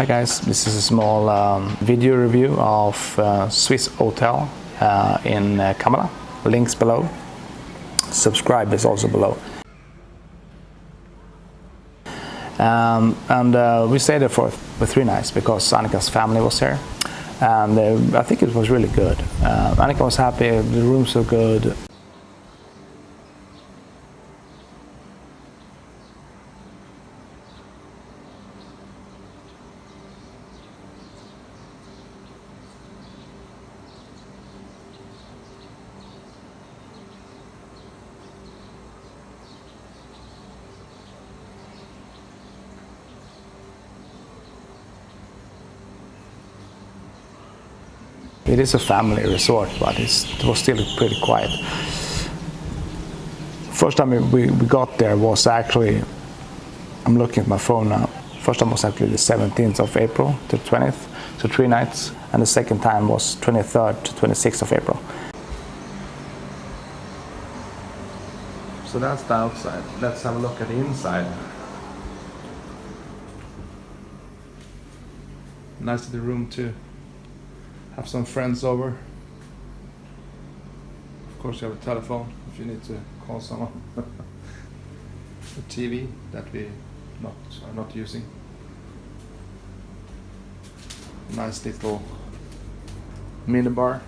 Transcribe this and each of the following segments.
Hi guys, this is a small video review of Swissôtel in Kamala. Links below. Subscribe is also below. We stayed there for 3 nights because Annika's family was here, and I think it was really good. Annika was happy, the rooms were good. It is a family resort, but it was still pretty quiet. First time we got there was actually, I'm looking at my phone now, first time was actually the 17th of April to 20th, so 3 nights, and the second time was 23rd to 26th of April. So that's the outside. Let's have a look at the inside. Nice little room too. Have some friends over. Of course you have a telephone if you need to call someone. The TV that we are not using. Nice little mini bar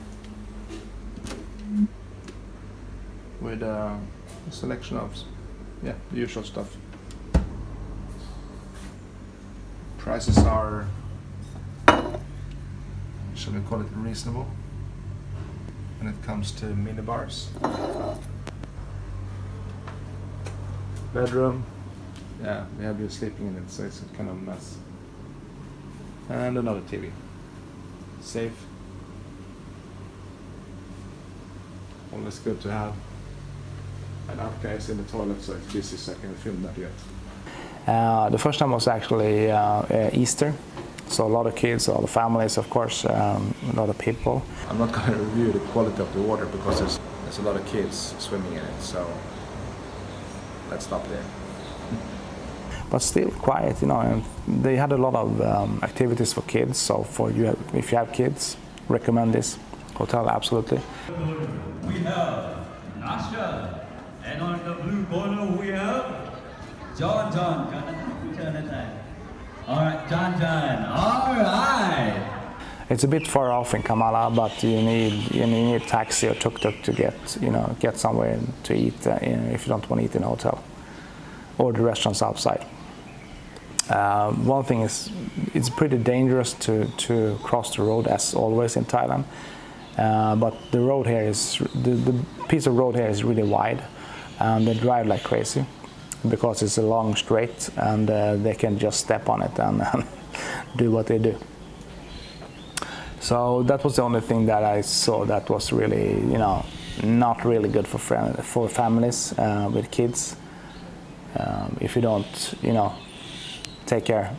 with a selection of the usual stuff. Prices are, shall we call it, reasonable when it comes to mini bars. Bedroom, we have you sleeping in it, so it's kind of a mess. And another TV. Safe. Always good to have. And Annika is in the toilet, so it's busy, so I can film that yet. The first time was actually Easter. So a lot of kids, a lot of families, of course, a lot of people. I'm not going to review the quality of the water because there's a lot of kids swimming in it, so let's stop there. But still quiet, you know, and they had a lot of activities for kids, so if you have kids, recommend this hotel, absolutely. We have Nasha, and on the blue corner we have John. Alright, John. Alright! It's a bit far off in Kamala, but you need a taxi or tuk-tuk to get somewhere to eat if you don't want to eat in a hotel. Or the restaurants outside. One thing is, it's pretty dangerous to cross the road, as always in Thailand. But the road here the piece of road here is really wide, and they drive like crazy. Because it's a long straight, and they can just step on it and do what they do. So that was the only thing that I saw that was really, not really good for families with kids. If you don't, take care.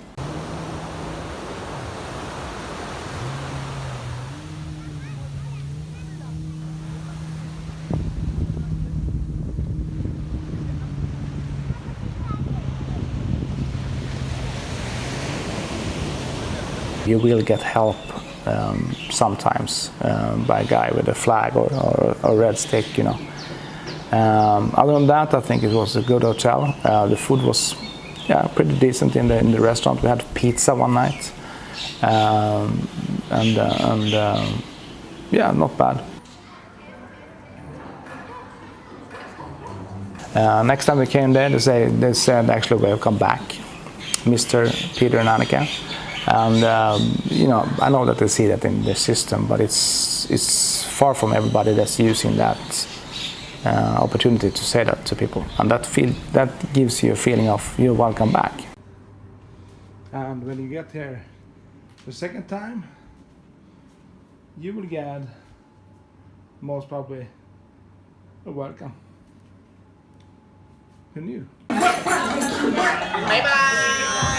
You will get help sometimes by a guy with a flag or a red stick, Other than that, I think it was a good hotel. The food was pretty decent in the restaurant. We had pizza one night, not bad. Next time we came there, they said actually welcome back, Mr. Peter and Annika. And I know that they see that in the system, but it's far from everybody that's using that opportunity to say that to people, and that gives you a feeling of you're welcome back. And when you get here the second time, you will get most probably a welcome. Who knew? Bye bye.